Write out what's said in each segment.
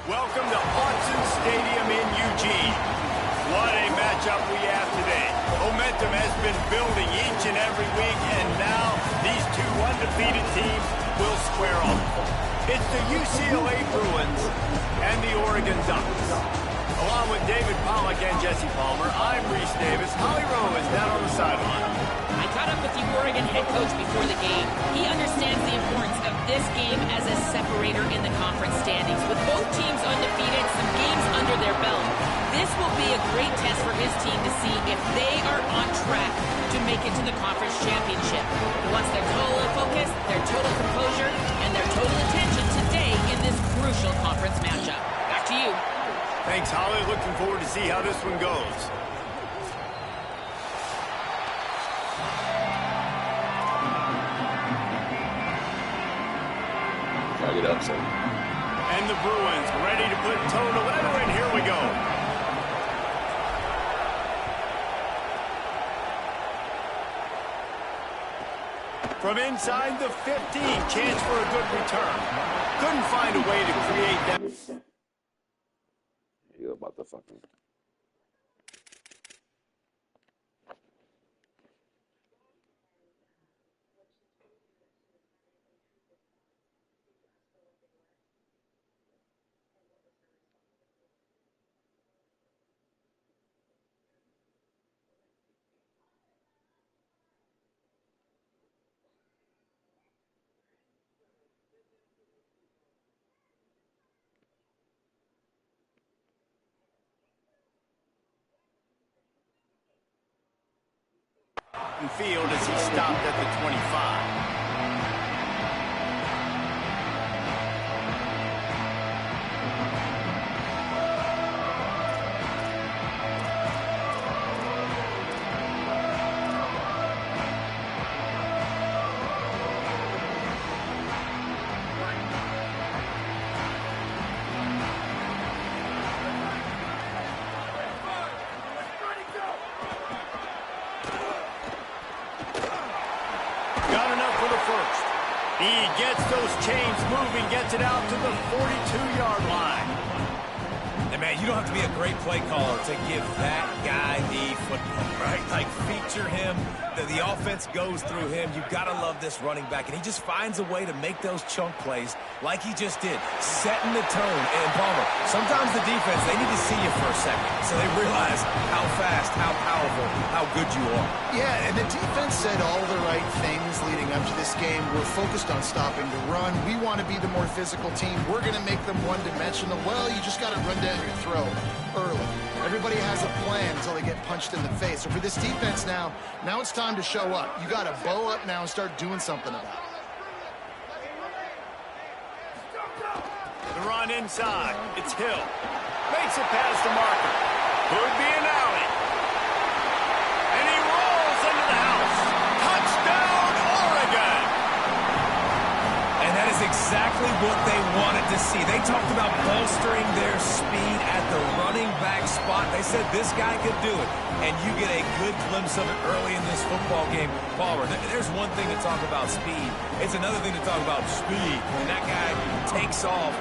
Welcome to Autzen Stadium in Eugene. What a matchup we have today. Momentum has been building each and every week, and now these two undefeated teams will square off. It's the UCLA Bruins and the Oregon Ducks. Along with David Pollack and Jesse Palmer, I'm Reese Davis. Holly Rowe is down on the sideline. I caught up with the Oregon head coach before the game. He understands the importance of this game as a separator in the conference standings. With both teams undefeated, some games under their belt, this will be a great test for his team to see if they are on track to make it to the conference championship. He wants their total focus, their total composure, and their total attention today in this crucial conference matchup. Back to you. Thanks, Holly. Looking forward to see how this one goes. Try it up, son. And the Bruins ready to put toe to leather, and here we go. From inside the 15, chance for a good return. Couldn't find a way to create that. You about to fucking... Field as he stopped at the 25. He gets those chains moving, gets it out to the 42-yard line. And, man, you don't have to be a great play caller to give that guy the football, right? Like, feature him. The offense goes through him. You've got to love this running back. And he just finds a way to make those chunk plays like he just did, setting the tone. And, Palmer, sometimes the defense, they need to see you for a second so they realize how fast, how powerful, how good you are. Yeah, and the defense said all the right things leading up to this game. We're focused on stopping the run. We want to be the more physical team. We're going to make them one-dimensional. Well, you just got to run down your throat early. Everybody has a plan until they get punched in the face. So for this defense now it's time to show up. You got to bow up now and start doing something about it. The run inside. It's Hill. Makes it past the marker. Could be an alley. And he rolls into the house. Touchdown, Oregon! And that is exactly what they wanted to see. They talked about bolstering their speed at the running back spot. They said this guy could do it. And you get a good glimpse of it early in this football game. Palmer, there's one thing to talk about speed. It's another thing to talk about speed. And that guy takes off,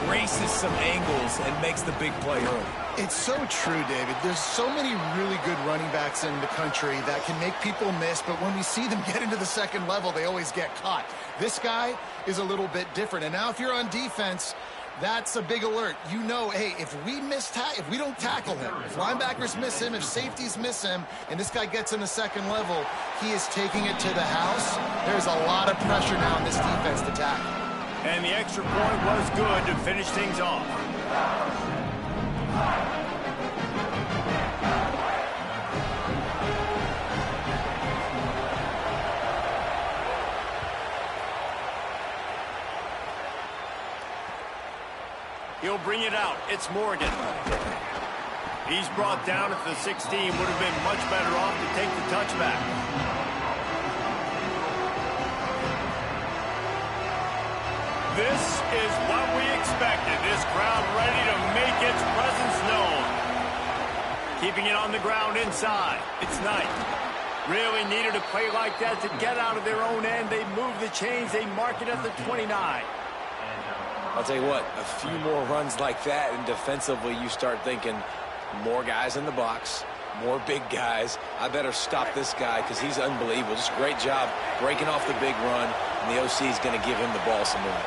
erases some angles, and makes the big play early. It's so true, David. There's so many really good running backs in the country that can make people miss, but when we see them get into the second level, they always get caught. This guy is a little bit different. And now if you're on defense, that's a big alert. You know, hey, if we don't tackle him, if linebackers miss him, if safeties miss him, and this guy gets in the second level, he is taking it to the house. There's a lot of pressure now in this defense to tackle. And the extra point was good to finish things off. He'll bring it out. It's Morgan. He's brought down at the 16. Would have been much better off to take the touchback. This is what we expected. This crowd ready to make its presence known. Keeping it on the ground inside. It's Knight. Really needed a play like that to get out of their own end. They move the chains. They mark it at the 29. I'll tell you what, a few more runs like that, and defensively you start thinking more guys in the box, more big guys. I better stop this guy because he's unbelievable. Just a great job breaking off the big run, and the OC is going to give him the ball some more.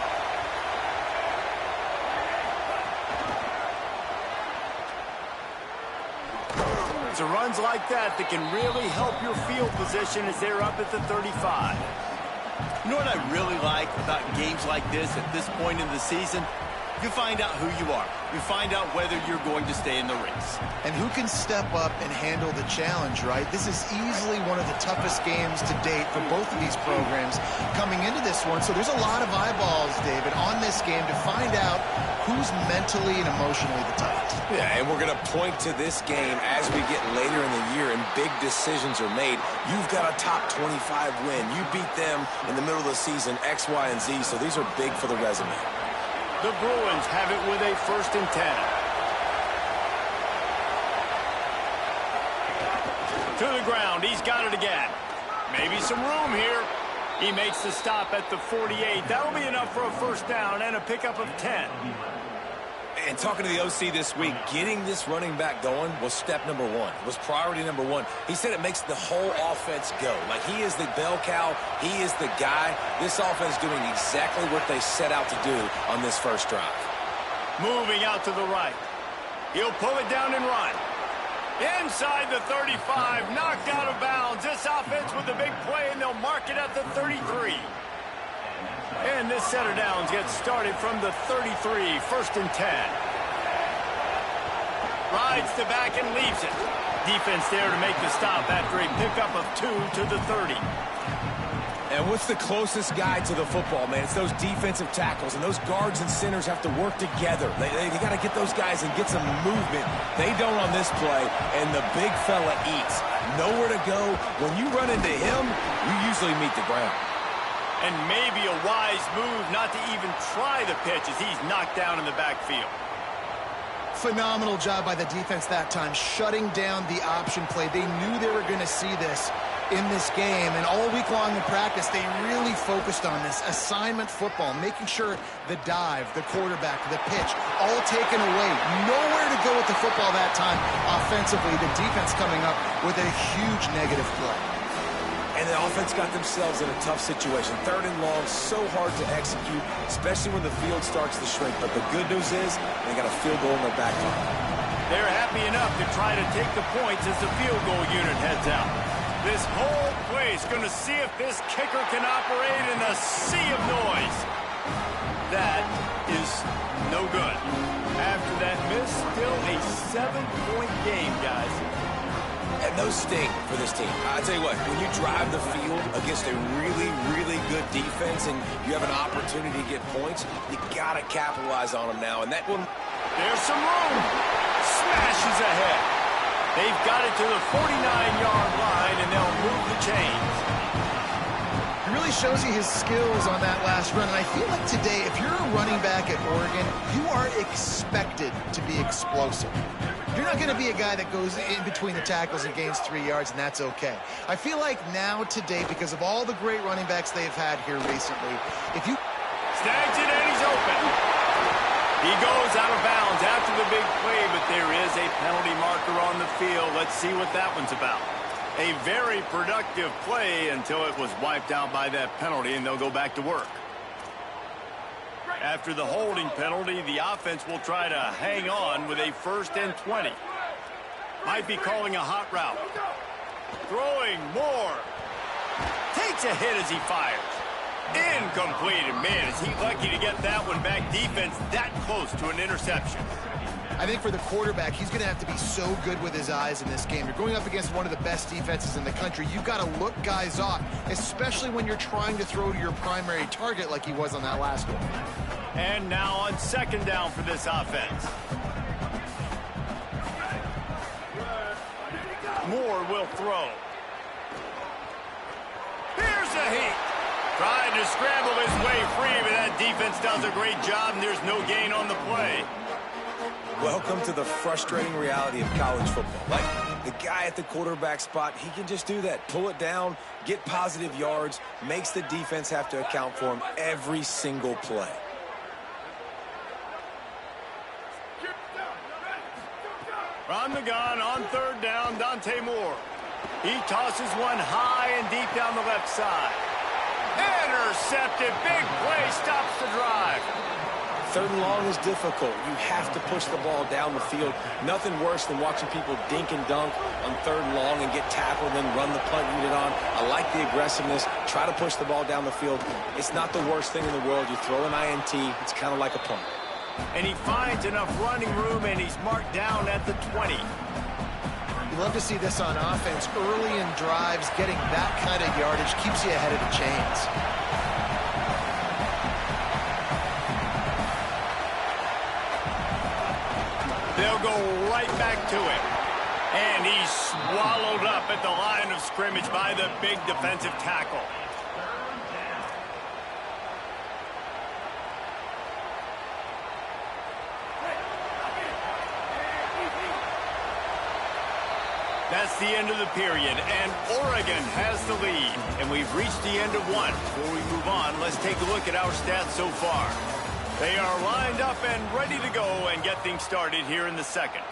It's runs like that that can really help your field position as they're up at the 35. You know what I really like about games like this at this point in the season? You find out who you are. You find out whether you're going to stay in the race. And who can step up and handle the challenge, right? This is easily one of the toughest games to date for both of these programs coming into this one. So there's a lot of eyeballs, David, on this game to find out who's mentally and emotionally the toughest. Yeah, and we're going to point to this game as we get later in the year and big decisions are made. You've got a top 25 win. You beat them in the middle of the season, X, Y, and Z, so these are big for the resume. The Bruins have it with a 1st and 10. To the ground. He's got it again. Maybe some room here. He makes the stop at the 48. That'll be enough for a 1st down and a pickup of 10. And talking to the OC this week, getting this running back going was step number one, was priority number one. He said it makes the whole offense go. Like, he is the bell cow. He is the guy. This offense doing exactly what they set out to do on this first drive. Moving out to the right. He'll pull it down and run. Inside the 35, knocked out of bounds. This offense with a big play, and they'll mark it at the 33. And this set of downs gets started from the 33, 1st and 10. Rides the back and leaves it. Defense there to make the stop after a pickup of 2 to the 30. And what's the closest guy to the football, man? It's those defensive tackles, and those guards and centers have to work together. They got to get those guys and get some movement. They don't on this play, and the big fella eats. Nowhere to go. When you run into him, you usually meet the ground. And maybe a wise move not to even try the pitch as he's knocked down in the backfield. Phenomenal job by the defense that time, shutting down the option play. They knew they were going to see this in this game, and all week long in practice, they really focused on this assignment football, making sure the dive, the quarterback, the pitch, all taken away. Nowhere to go with the football that time offensively. The defense coming up with a huge negative play. And the offense got themselves in a tough situation. 3rd and long, so hard to execute, especially when the field starts to shrink. But the good news is they got a field goal in their back pocket. They're happy enough to try to take the points as the field goal unit heads out. This whole place going to see if this kicker can operate in a sea of noise. That is no good. After that miss, still a 7-point game, guys. And those sting for this team. I tell you what, when you drive the field against a really, really good defense and you have an opportunity to get points, you got to capitalize on them now. And that one... There's some room. Smashes ahead. They've got it to the 49-yard line, and they'll move the chains. It really shows you his skills on that last run. And I feel like today, if you're a running back at Oregon, you are expected to be explosive. You're not going to be a guy that goes in between the tackles and gains 3 yards, and that's okay. I feel like now today, because of all the great running backs they've had here recently, if you... Snags it, and he's open. He goes out of bounds after the big play, but there is a penalty marker on the field. Let's see what that one's about. A very productive play until it was wiped out by that penalty, and they'll go back to work. After the holding penalty, the offense will try to hang on with a 1st and 20. Might be calling a hot route. Throwing more. Takes a hit as he fires. Incomplete. And man, is he lucky to get that one back. Defense that close to an interception. I think for the quarterback, he's going to have to be so good with his eyes in this game. You're going up against one of the best defenses in the country. You've got to look guys off, especially when you're trying to throw to your primary target like he was on that last one. And now on 2nd down for this offense. Moore will throw. Here's a heat. Trying to scramble his way free, but that defense does a great job, and there's no gain on the play. Welcome to the frustrating reality of college football. Like, the guy at the quarterback spot, he can just do that. Pull it down, get positive yards, makes the defense have to account for him every single play. From the gun on third down, Dante Moore. He tosses one high and deep down the left side. Intercepted. Big play stops the drive. Third and long is difficult. You have to push the ball down the field. Nothing worse than watching people dink and dunk on third and long and get tackled and then run the punt unit on. I like the aggressiveness. Try to push the ball down the field. It's not the worst thing in the world. You throw an INT. It's kind of like a punt. And he finds enough running room, and he's marked down at the 20. You love to see this on offense. Early in drives, getting that kind of yardage keeps you ahead of the chains. They'll go right back to him. And he's swallowed up at the line of scrimmage by the big defensive tackle. That's the end of the period, and Oregon has the lead. And we've reached the end of one. Before we move on, let's take a look at our stats so far. They are lined up and ready to go and get things started here in the second.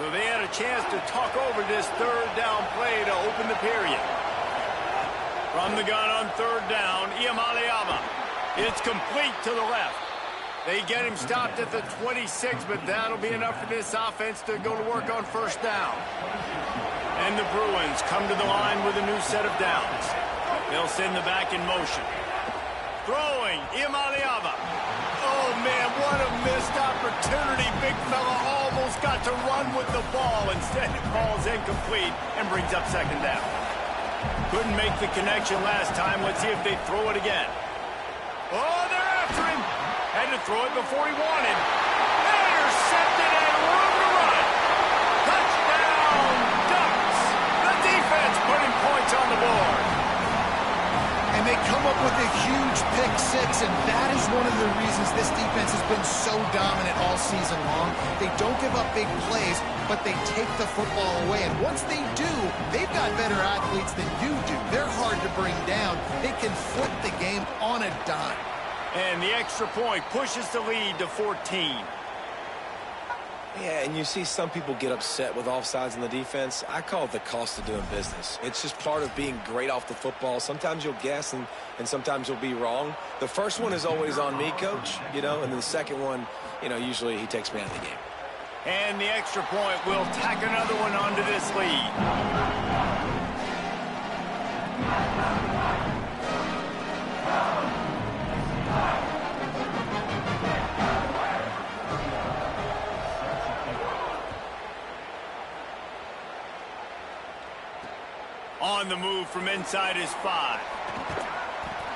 So they had a chance to talk over this third down play to open the period. From the gun on third down, Ncaa. It's complete to the left. They get him stopped at the 26, but that'll be enough for this offense to go to work on first down. And the Bruins come to the line with a new set of downs. They'll send the back in motion. Throwing, Ncaa. Oh, man, what a missed opportunity. Big fella almost got to run with the ball. Instead, it falls incomplete and brings up second down. Couldn't make the connection last time. Let's see if they throw it again. Oh, they're after him. Had to throw it before he wanted. Intercepted and room to run. Touchdown, Ducks. The defense putting points on the board. And they come up with a huge pick six, and that is one of the reasons this defense has been so dominant all season long. They don't give up big plays, but they take the football away. And once they do, they've got better athletes than you do. They're hard to bring down. They can flip the game on a dime. And the extra point pushes the lead to 14. Yeah, and you see some people get upset with offsides in the defense. I call it the cost of doing business. It's just part of being great off the football. Sometimes you'll guess and sometimes you'll be wrong. The first one is always on me, Coach, and then the second one, usually he takes me out of the game. And the extra point will tack another one onto this lead. On the move from inside his 5.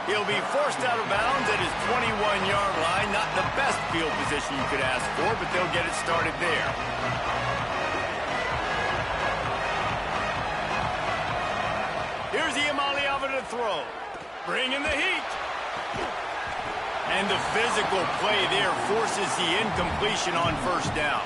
He'll be forced out of bounds at his 21-yard line. Not the best field position you could ask for, but they'll get it started there. Here's Ncaa to throw. Bringing the heat. And the physical play there forces the incompletion on first down.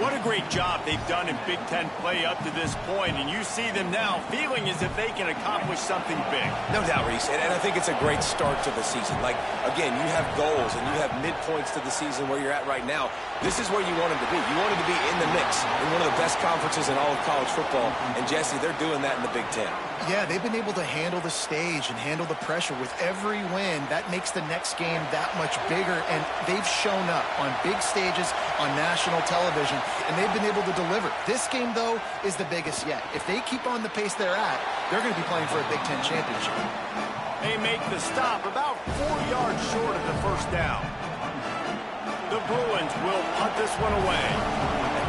What a great job they've done in Big Ten play up to this point, and you see them now feeling as if they can accomplish something big. No doubt, Reese, and I think it's a great start to the season. Again, you have goals and you have midpoints to the season where you're at right now. This is where you wanted to be. You wanted to be in the mix in one of the best conferences in all of college football, and Jesse, they're doing that in the Big Ten. Yeah, they've been able to handle the stage and handle the pressure. With every win, that makes the next game that much bigger, and they've shown up on big stages on national television, and they've been able to deliver. This game, though, is the biggest yet. If they keep on the pace they're at, they're going to be playing for a Big Ten championship. They make the stop about 4 yards short of the first down. The Bruins will punt this one away.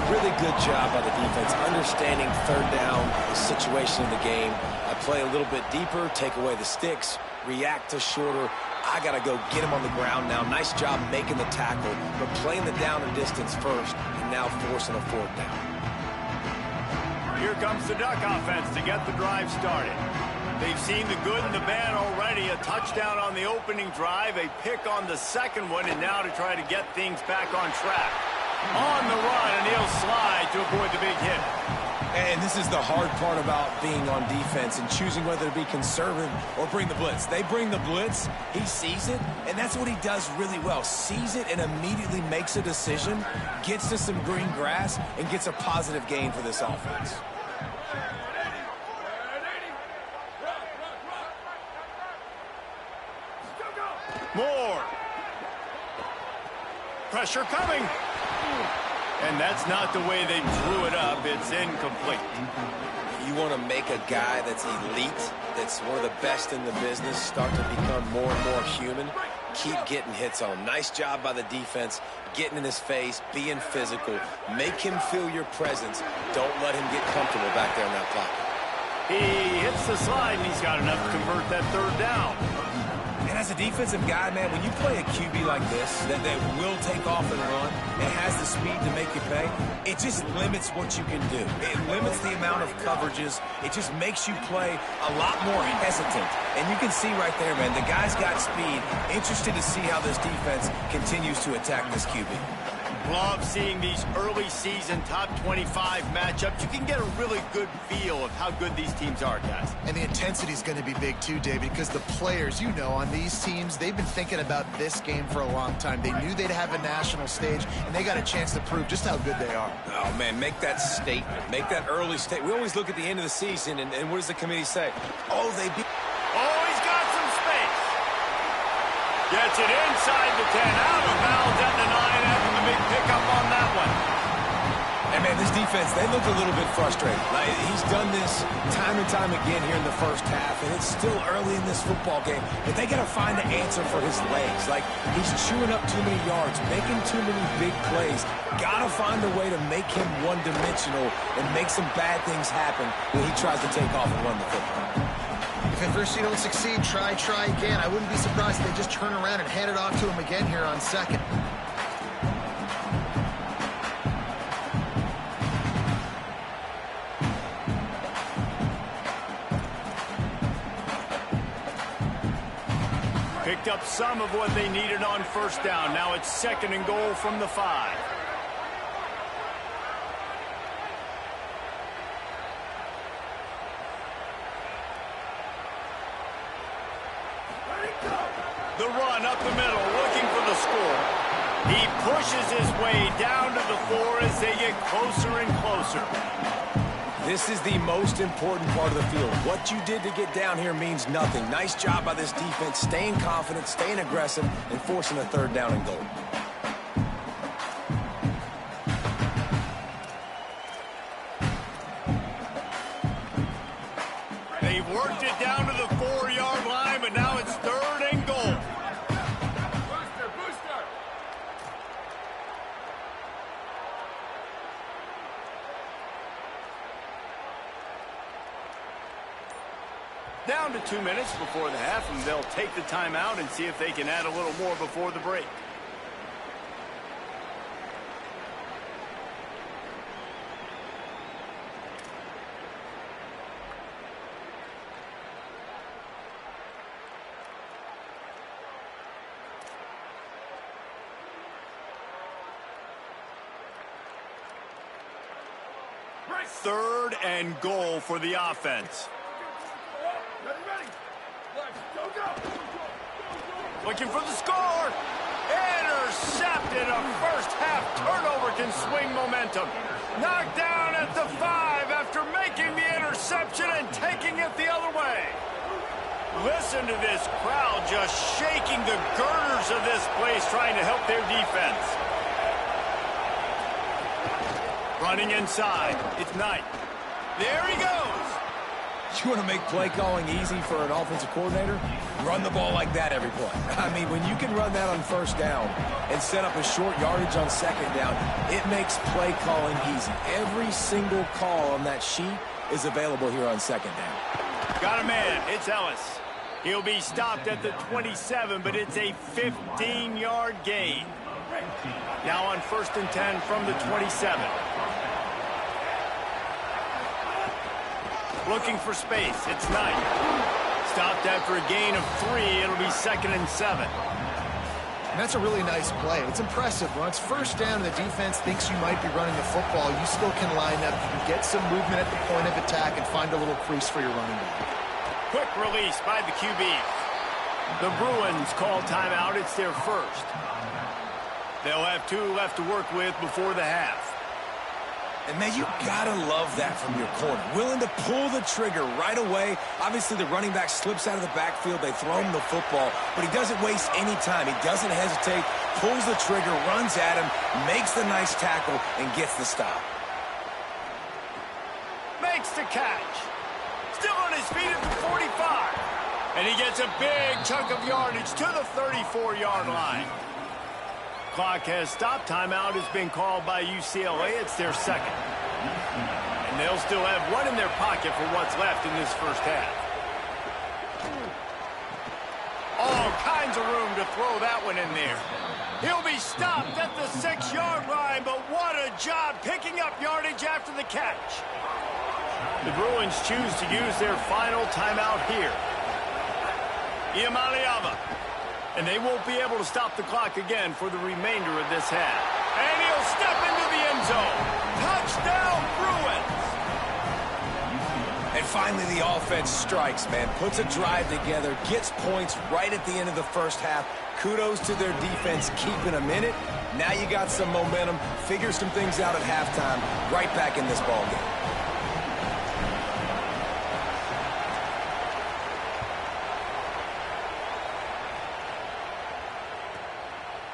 Really good job by the defense, understanding third down, the situation of the game. I play a little bit deeper, take away the sticks, react to shorter. I got to go get him on the ground now. Nice job making the tackle, but playing the down and distance first, and now forcing a fourth down. Here comes the Duck offense to get the drive started. They've seen the good and the bad already. A touchdown on the opening drive, a pick on the second one, and now to try to get things back on track. On the run, and he'll slide to avoid the big hit. And this is the hard part about being on defense and choosing whether to be conservative or bring the blitz. They bring the blitz, he sees it, and that's what he does really well. Sees it and immediately makes a decision, gets to some green grass, and gets a positive gain for this offense. More. Pressure coming. And that's not the way they drew it up. It's incomplete. You want to make a guy that's elite, that's one of the best in the business, start to become more and more human. Keep getting hits on him. Nice job by the defense, getting in his face, being physical. Make him feel your presence. Don't let him get comfortable back there in that pocket. He hits the slide, and he's got enough to convert that third down. And as a defensive guy, man, when you play a QB like this, that will take off and run and has the speed to make you pay, it just limits what you can do. It limits the amount of coverages. It just makes you play a lot more hesitant. And you can see right there, man, the guy's got speed. Interested to see how this defense continues to attack this QB. Love seeing these early season top 25 matchups. You can get a really good feel of how good these teams are, guys. And the intensity is going to be big too, David, because the players, you know, on these teams, they've been thinking about this game for a long time. They knew they'd have a national stage, and they got a chance to prove just how good they are. Oh, man, make that statement. Make that early statement. We always look at the end of the season, and what does the committee say? Oh, they beat... Oh, he's got some space. Gets it inside the 10, out of bounds at the 9 after the big pickup on that one. And, man, this defense, they look a little bit frustrated. Like, he's done this time and time again here in the first half, and it's still early in this football game. But they got to find an answer for his legs. Like, he's chewing up too many yards, making too many big plays. Got to find a way to make him one-dimensional and make some bad things happen when he tries to take off and run the football. If at first you don't succeed, try again. I wouldn't be surprised if they just turn around and hand it off to him again here on second. Picked up some of what they needed on first down. Now it's 2nd and goal from the 5. The run up the middle, looking for the score. He pushes his way down to the 4 as they get closer and closer. This is the most important part of the field. What you did to get down here means nothing. Nice job by this defense, staying confident, staying aggressive, and forcing a 3rd down and goal. They've worked it down to the 4-yard line, but now it's 3rd and goal. Down to 2 minutes before the half, and they'll take the timeout and see if they can add a little more before the break. Third and goal for the offense. Looking for the score. Intercepted. A first-half turnover can swing momentum. Knocked down at the 5 after making the interception and taking it the other way. Listen to this crowd just shaking the girders of this place, trying to help their defense. Running inside. It's Knight. There he goes. You want to make play calling easy for an offensive coordinator? Run the ball like that every play. I mean, when you can run that on first down and set up a short yardage on second down, it makes play calling easy. Every single call on that sheet is available here on second down. Got a man. It's Ellis. He'll be stopped at the 27, but it's a 15-yard gain. Now on 1st and 10 from the 27. Looking for space. It's Knight. Stopped after a gain of 3. It'll be 2nd and 7. And that's a really nice play. It's impressive. When it's first down and the defense thinks you might be running the football, you still can line up. You can get some movement at the point of attack and find a little crease for your running back. Quick release by the QB. The Bruins call timeout. It's their first. They'll have 2 left to work with before the half. And, man, you got to love that from your corner. Willing to pull the trigger right away. Obviously, the running back slips out of the backfield. They throw him the football, but he doesn't waste any time. He doesn't hesitate, pulls the trigger, runs at him, makes the nice tackle, and gets the stop. Makes the catch. Still on his feet at the 45. And he gets a big chunk of yardage to the 34-yard line. Clock has stopped. Timeout has been called by UCLA. It's their second. And they'll still have 1 in their pocket for what's left in this first half. All kinds of room to throw that one in there. He'll be stopped at the 6-yard line, but what a job picking up yardage after the catch. The Bruins choose to use their final timeout here. Iamaleava. And they won't be able to stop the clock again for the remainder of this half. And he'll step into the end zone. Touchdown, Bruins! And finally, the offense strikes, man. Puts a drive together, gets points right at the end of the first half. Kudos to their defense keeping them in it. Now you got some momentum. Figure some things out at halftime. Right back in this ballgame.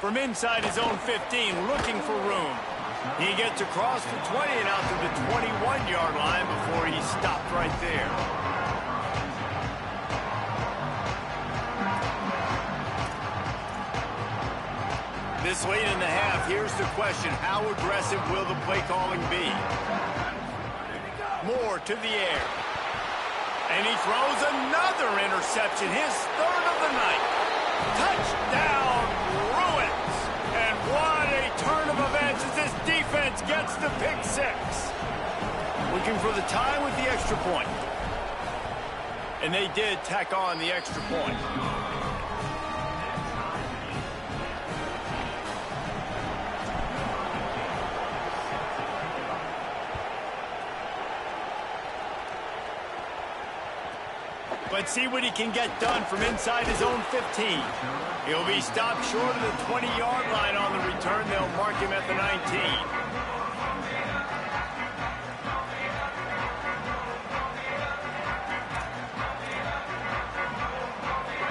From inside his own 15, looking for room. He gets across the 20 and out to the 21-yard line before he stopped right there. This late in the half, here's the question. How aggressive will the play calling be? Moore to the air. And he throws another interception, his 3rd of the night. Touchdown, Bruins! And what a turn of events as this defense gets the pick 6. Looking for the tie with the extra point. And they did tack on the extra point. Let's see what he can get done from inside his own 15. He'll be stopped short of the 20-yard line on the return. They'll mark him at the 19.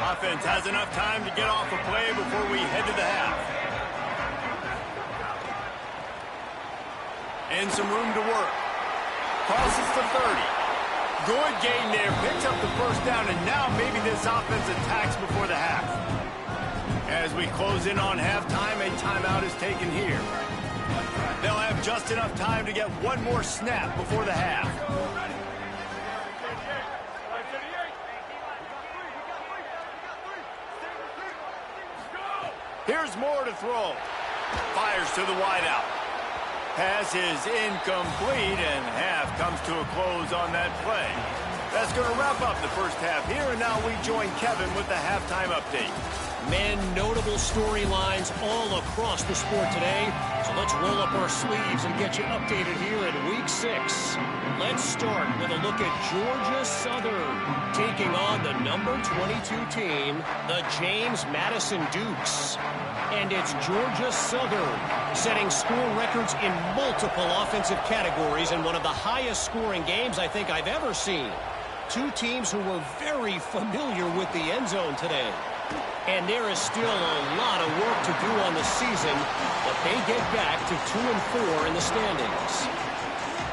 Offense has enough time to get off a play before we head to the half. And some room to work. Crosses the 30. Good gain there, picks up the first down, and now maybe this offense attacks before the half. As we close in on halftime, a timeout is taken here. They'll have just enough time to get one more snap before the half. Here's Moore to throw. Fires to the wideout. Pass is incomplete, and half comes to a close on that play. That's going to wrap up the first half here, and now we join Kevin with the halftime update. Man, notable storylines all across the sport today. So let's roll up our sleeves and get you updated here in Week 6. Let's start with a look at Georgia Southern taking on the number 22 team, the James Madison Dukes. And it's Georgia Southern setting score records in multiple offensive categories in one of the highest scoring games I think I've ever seen. Two teams who were very familiar with the end zone today. And there is still a lot of work to do on the season, but they get back to 2-4 in the standings.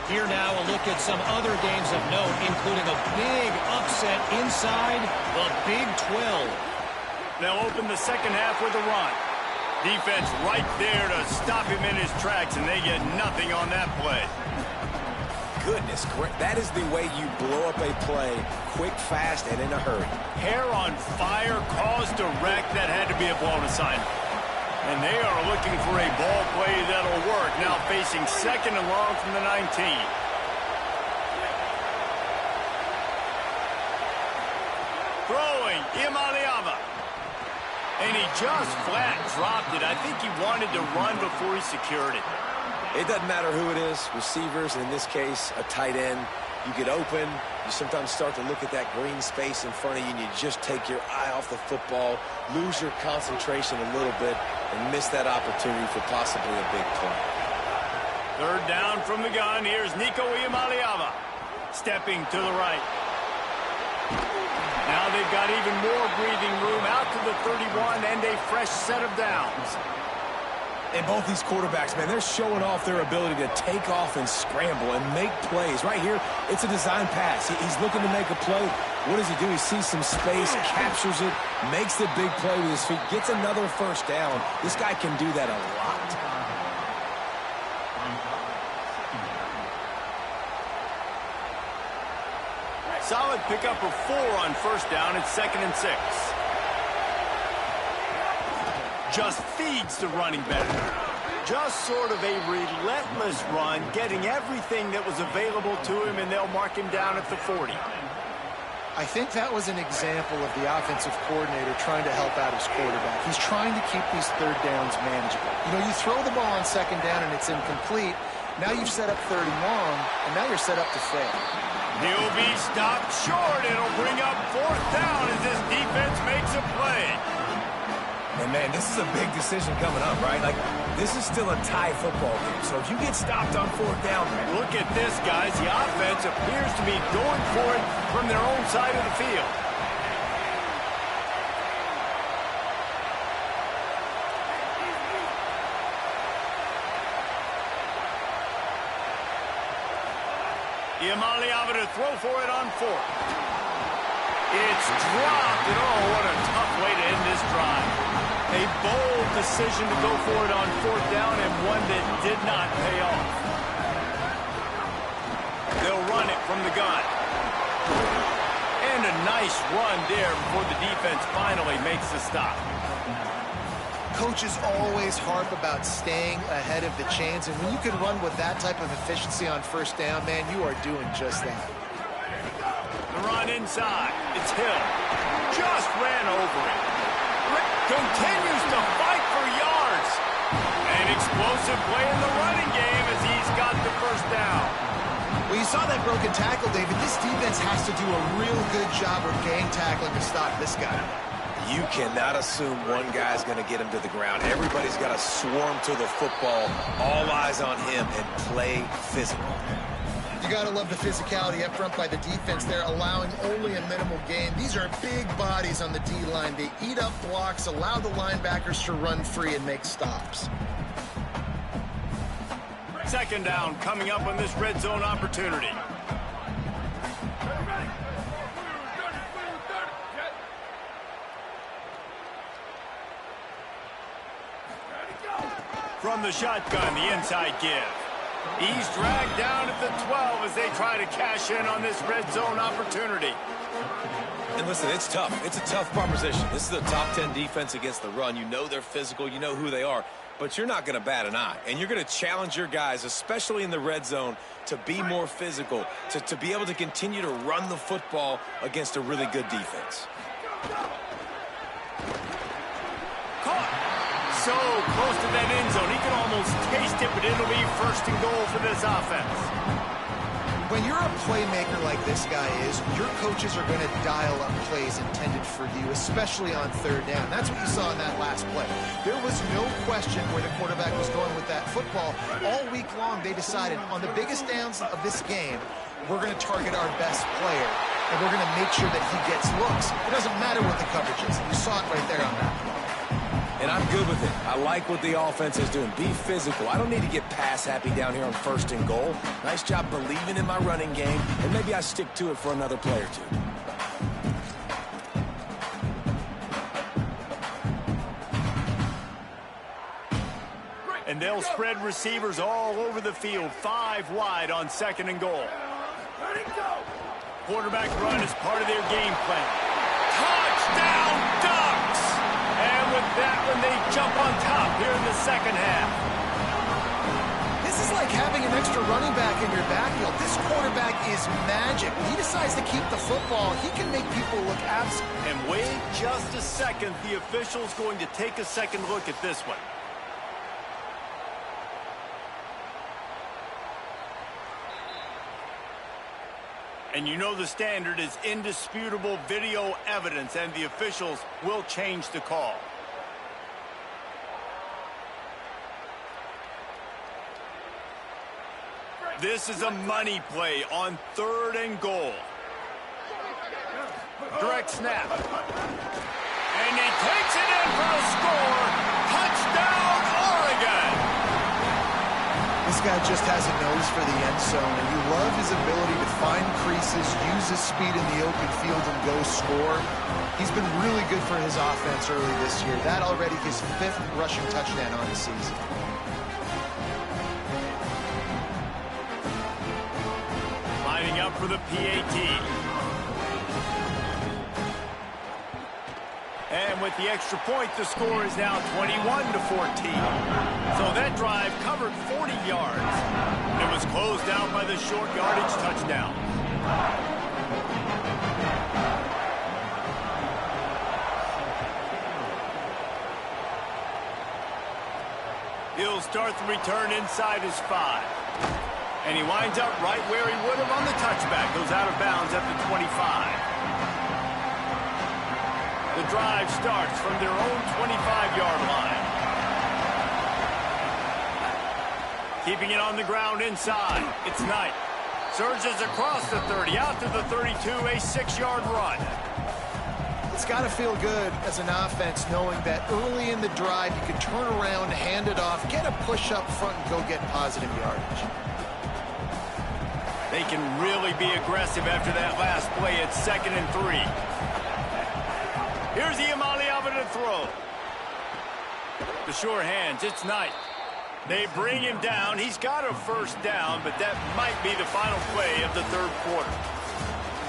Here now a look at some other games of note, including a big upset inside the Big 12. They'll open the second half with a run. Defense right there to stop him in his tracks, and they get nothing on that play. Goodness, that is the way you blow up a play, quick, fast, and in a hurry. Hair on fire, cause direct. That had to be a blown assignment. And they are looking for a ball play that'll work. Now facing second and long from the 19. Throwing, Iamaleava. And he just flat dropped it. I think he wanted to run before he secured it. It doesn't matter who it is, receivers, in this case, a tight end. You get open, you sometimes start to look at that green space in front of you, and you just take your eye off the football, lose your concentration a little bit, and miss that opportunity for possibly a big play. Third down from the gun. Here's Ncaa stepping to the right. Now they've got even more breathing room out to the 31 and a fresh set of downs. And both these quarterbacks, man, they're showing off their ability to take off and scramble and make plays. Right here, it's a design pass. He's looking to make a play. What does he do? He sees some space, captures it, makes the big play with his feet, gets another first down. This guy can do that a lot. Solid pickup of 4 on first down. It's 2nd and 6. Just feeds the running back. Just sort of a relentless run, getting everything that was available to him, and they'll mark him down at the 40. I think that was an example of the offensive coordinator trying to help out his quarterback. He's trying to keep these third downs manageable. You know, you throw the ball on 2nd down and it's incomplete. Now you've set up 3rd and long, and now you're set up to fail. He'll be stopped short. It'll bring up 4th down as this defense makes a play. And, man, this is a big decision coming up, right? Like, this is still a tie football game. So if you get stopped on 4th down, man. Look at this, guys. The offense appears to be going for it from their own side of the field. Ncaa to throw for it on 4th. It's dropped, and oh, what a tough way to end this drive. A bold decision to go for it on 4th down, and one that did not pay off. They'll run it from the gun. And a nice run there before the defense finally makes the stop. Coaches always harp about staying ahead of the chains, and when you can run with that type of efficiency on 1st down, man, you are doing just that. The run inside. It's Hill. Just ran over it. Continues to fight for yards. An explosive play in the running game as he's got the 1st down. Well, you saw that broken tackle, David. This defense has to do a real good job of gang tackling to stop this guy. You cannot assume one guy's going to get him to the ground. Everybody's got to swarm to the football, all eyes on him, and play physical. You got to love the physicality up front by the defense. They're allowing only a minimal gain. These are big bodies on the D-line. They eat up blocks, allow the linebackers to run free and make stops. 2nd down coming up on this red zone opportunity. From the shotgun, the inside give. He's dragged down at the 12 as they try to cash in on this red zone opportunity. And listen, it's tough. It's a tough proposition. This is a top 10 defense against the run. You know they're physical. You know who they are. But you're not going to bat an eye. And you're going to challenge your guys, especially in the red zone, to be more physical, to be able to continue to run the football against a really good defense. Caught. So close to that end zone. He can almost taste it, but it'll be 1st and goal for this offense. When you're a playmaker like this guy is, your coaches are going to dial up plays intended for you, especially on 3rd down. That's what you saw in that last play. There was no question where the quarterback was going with that football. All week long, they decided on the biggest downs of this game, we're going to target our best player, and we're going to make sure that he gets looks. It doesn't matter what the coverage is. You saw it right there on that play. And I'm good with it. I like what the offense is doing. Be physical. I don't need to get pass happy down here on 1st and goal. Nice job believing in my running game, and maybe I stick to it for another play or two. And they'll spread receivers all over the field, 5 wide on 2nd and goal. Quarterback run is part of their game plan. Touchdown, Ducks! And with that one, they jump on top here in the 2nd half. This is like having an extra running back in your backfield. This quarterback is magic. When he decides to keep the football, he can make people look absent. And wait just a second. The official's going to take a second look at this one. And you know the standard is indisputable video evidence, and the officials will change the call. This is a money play on 3rd and goal. Direct snap. And he takes it in for a score. Touchdown, Oregon! This guy just has a nose for the end zone, and you love his ability to find creases, use his speed in the open field, and go score. He's been really good for his offense early this year. That already his 5th rushing touchdown on the season. Lining up for the PAT. And with the extra point, the score is now 21-14. So that drive covered 40 yards. And it was closed out by the short yardage touchdown. He'll start the return inside his 5. And he winds up right where he would have on the touchback. Goes out of bounds at the 25. The drive starts from their own 25-yard line. Keeping it on the ground inside. It's Knight. Surges across the 30, out to the 32, a 6-yard run. It's got to feel good as an offense knowing that early in the drive you can turn around, hand it off, get a push up front, and go get positive yardage. They can really be aggressive after that last play at 2nd and 3. Here's Ncaa to throw. The sure hands, it's Knight. They bring him down. He's got a first down, but that might be the final play of the 3rd quarter.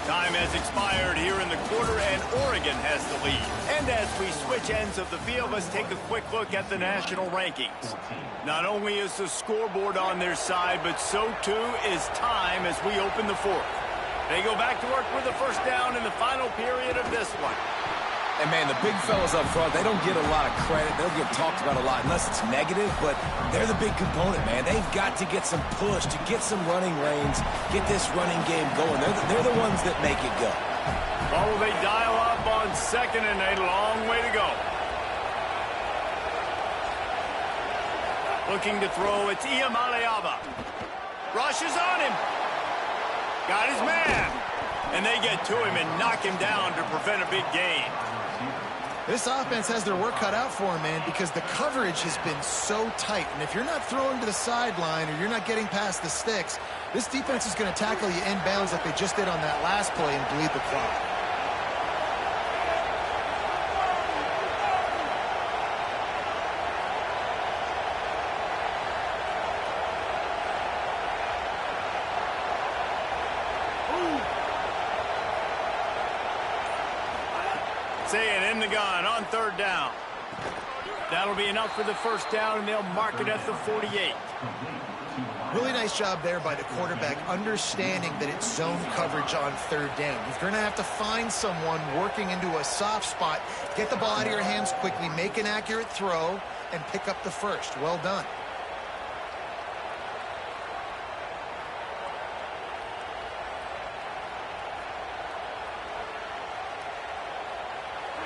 Time has expired here in the quarter, and Oregon has the lead. And as we switch ends of the field, let's take a quick look at the national rankings. Not only is the scoreboard on their side, but so too is time as we open the 4th. They go back to work with the first down in the final period of this one. And, man, the big fellas up front, they don't get a lot of credit. They'll get talked about a lot unless it's negative, but they're the big component, man. They've got to get some push, to get some running lanes, get this running game going. They're the ones that make it go. Oh, they dial up on 2nd and a long way to go. Looking to throw, it's Ncaa. Rushes on him. Got his man. And they get to him and knock him down to prevent a big gain. This offense has their work cut out for them, man, because the coverage has been so tight. And if you're not throwing to the sideline or you're not getting past the sticks, this defense is going to tackle you inbounds like they just did on that last play and bleed the clock. Saying in the gun on 3rd down. That'll be enough for the first down, and they'll mark it at the 48. Really nice job there by the quarterback, understanding that it's zone coverage on 3rd down. You're going to have to find someone working into a soft spot, get the ball out of your hands quickly, make an accurate throw, and pick up the first. Well done.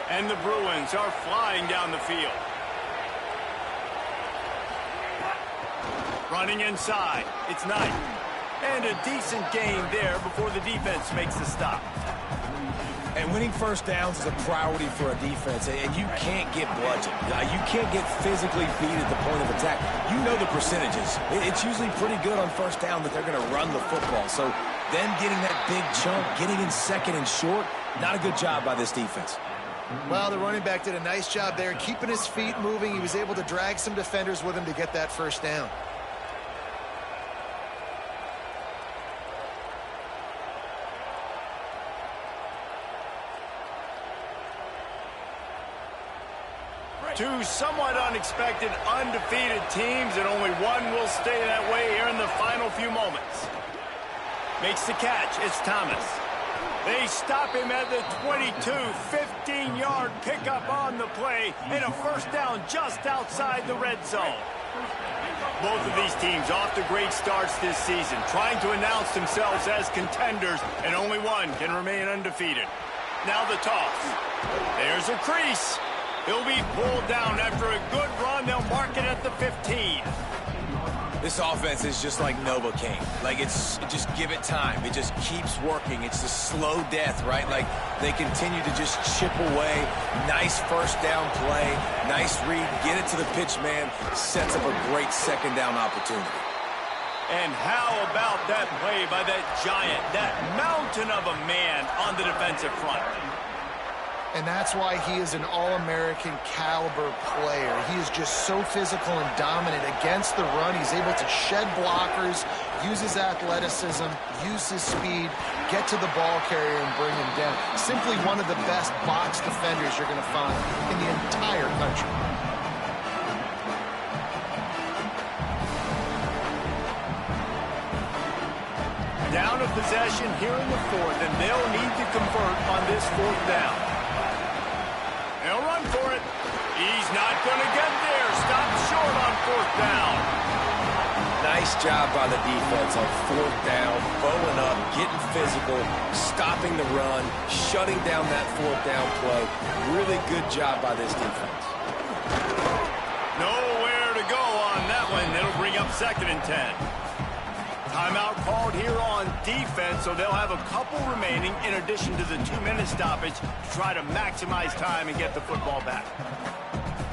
And the Bruins are flying down the field. Running inside. It's Knight. And a decent gain there before the defense makes the stop. And winning first downs is a priority for a defense, and you can't get bludgeoned. You can't get physically beat at the point of attack. You know the percentages. It's usually pretty good on first down that they're going to run the football. So them getting that big chunk, getting in 2nd and short, not a good job by this defense. Well, the running back did a nice job there, keeping his feet moving. He was able to drag some defenders with him to get that first down. Two somewhat unexpected undefeated teams, and only one will stay that way here in the final few moments. Makes the catch. It's Thomas. They stop him at the 22, 15-yard pickup on the play, and a first down just outside the red zone. Both of these teams off to great starts this season, trying to announce themselves as contenders, and only one can remain undefeated. Now the toss. There's a crease. He'll be pulled down after a good run. They'll mark it at the 15. This offense is just like Novocaine. Like, just give it time. It just keeps working. It's the slow death, right? Like, they continue to just chip away. Nice first down play. Nice read. Get it to the pitch man. Sets up a great second down opportunity. And how about that play by that giant, that mountain of a man on the defensive front? And that's why he is an All-American caliber player. He is just so physical and dominant against the run. He's able to shed blockers, use his athleticism, use his speed, get to the ball carrier and bring him down. Simply one of the best box defenders you're going to find in the entire country. Down a possession here in the fourth, and they'll need to convert on this fourth down. They'll run for it. He's not going to get there. Stopped short on fourth down. Nice job by the defense on fourth down, bowing up, getting physical, stopping the run, shutting down that fourth down play. Really good job by this defense. Nowhere to go on that one. It'll bring up 2nd and 10. Timeout called here on defense, so they'll have a couple remaining in addition to the 2-minute stoppage to try to maximize time and get the football back.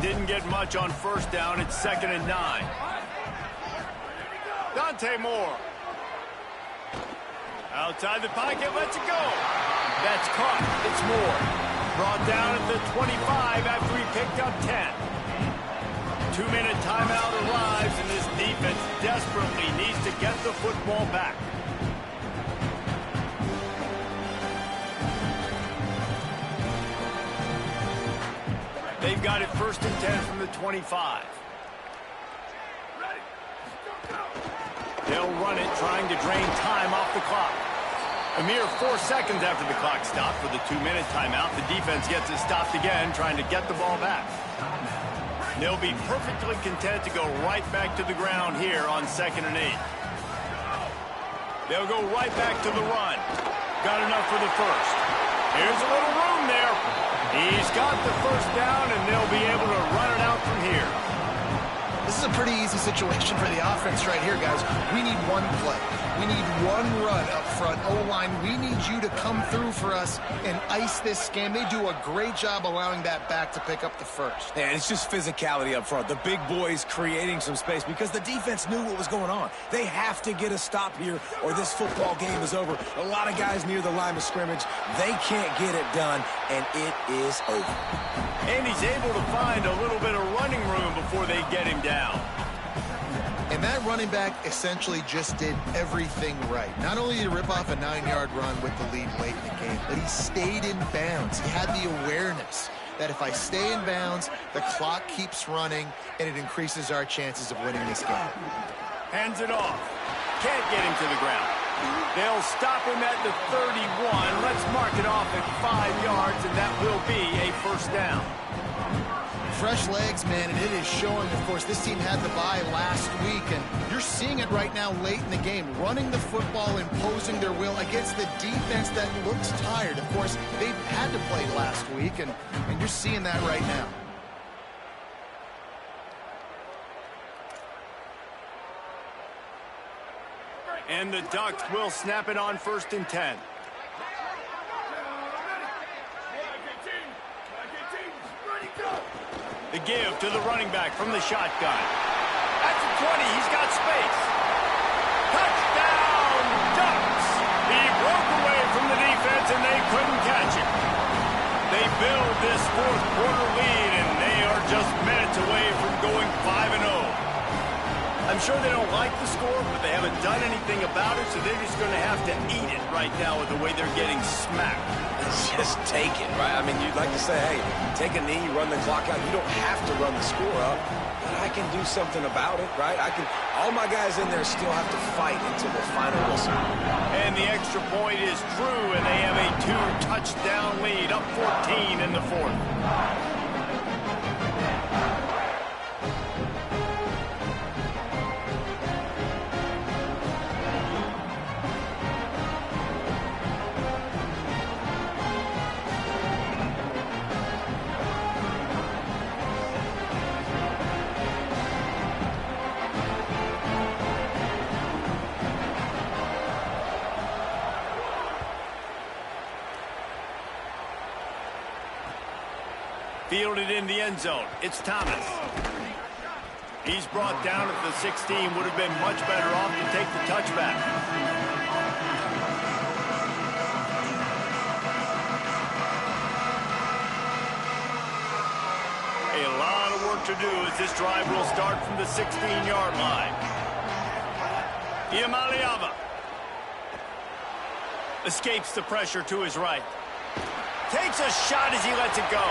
Didn't get much on first down. It's 2nd and 9. Dante Moore. Outside the pocket, lets it go. That's caught. It's Moore. Brought down at the 25 after he picked up 10. 2-minute timeout arrives, and this defense desperately needs to get the football back. They've got it 1st and 10 from the 25. They'll run it, trying to drain time off the clock. A mere 4 seconds after the clock stopped for the 2-minute timeout, the defense gets it stopped again, trying to get the ball back. They'll be perfectly content to go right back to the ground here on 2nd and 8. They'll go right back to the run. Got enough for the first. Here's a little room there. He's got the first down, and they'll be able to run it out from here. This is a pretty easy situation for the offense right here, guys. We need one play. We need one run up front. O-line, we need you to come through for us and ice this game. They do a great job allowing that back to pick up the first. And it's just physicality up front. The big boys creating some space because the defense knew what was going on. They have to get a stop here or this football game is over. A lot of guys near the line of scrimmage. They can't get it done, and it is over. And he's able to find a little bit of running room before they get him down. And that running back essentially just did everything right. Not only did he rip off a 9-yard run with the lead late in the game, but he stayed in bounds. He had the awareness that if I stay in bounds, the clock keeps running, and it increases our chances of winning this game. Hands it off. Can't get him to the ground. They'll stop him at the 31. Let's mark it off at 5 yards, and that will be a first down. Fresh legs, man, and it is showing. Of course, this team had the bye last week, and you're seeing it right now late in the game. Running the football, imposing their will against the defense that looks tired. Of course, they had to play last week, and you're seeing that right now. And the Ducks will snap it on 1st and 10. The give to the running back from the shotgun. At the 20, he's got space. Touchdown, Ducks! He broke away from the defense, and they couldn't catch him. They build this 4th quarter lead, and they are just minutes away from going 5-0. I'm I'm sure they don't like the score, but they haven't done anything about it, so they're just going to have to eat it right now with the way they're getting smacked. Just take it, right? I mean, you'd like to say, hey, take a knee, run the clock out. You don't have to run the score up, but I can do something about it, right? All my guys in there still have to fight until the final whistle. And the extra point is true, and they have a 2-touchdown lead, up 14 in the fourth. Fielded in the end zone. It's Thomas. He's brought down at the 16. Would have been much better off to take the touchback. A lot of work to do as this drive will start from the 16-yard line. Iamaleava escapes the pressure to his right. Takes a shot as he lets it go.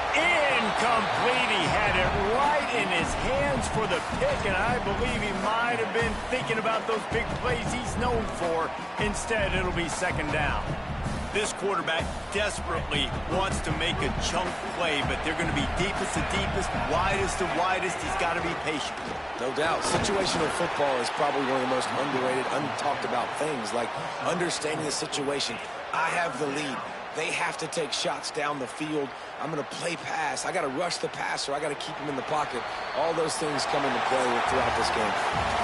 Incomplete. He had it right in his hands for the pick, and I believe he might have been thinking about those big plays he's known for. Instead, it'll be second down. This quarterback desperately wants to make a chunk play, but they're going to be deepest to deepest, widest to widest. He's got to be patient. No doubt. Situational football is probably one of the most underrated, untalked about things, like understanding the situation. I have the lead. They have to take shots down the field. I'm going to play pass. I got to rush the passer. I got to keep him in the pocket. All those things come into play throughout this game.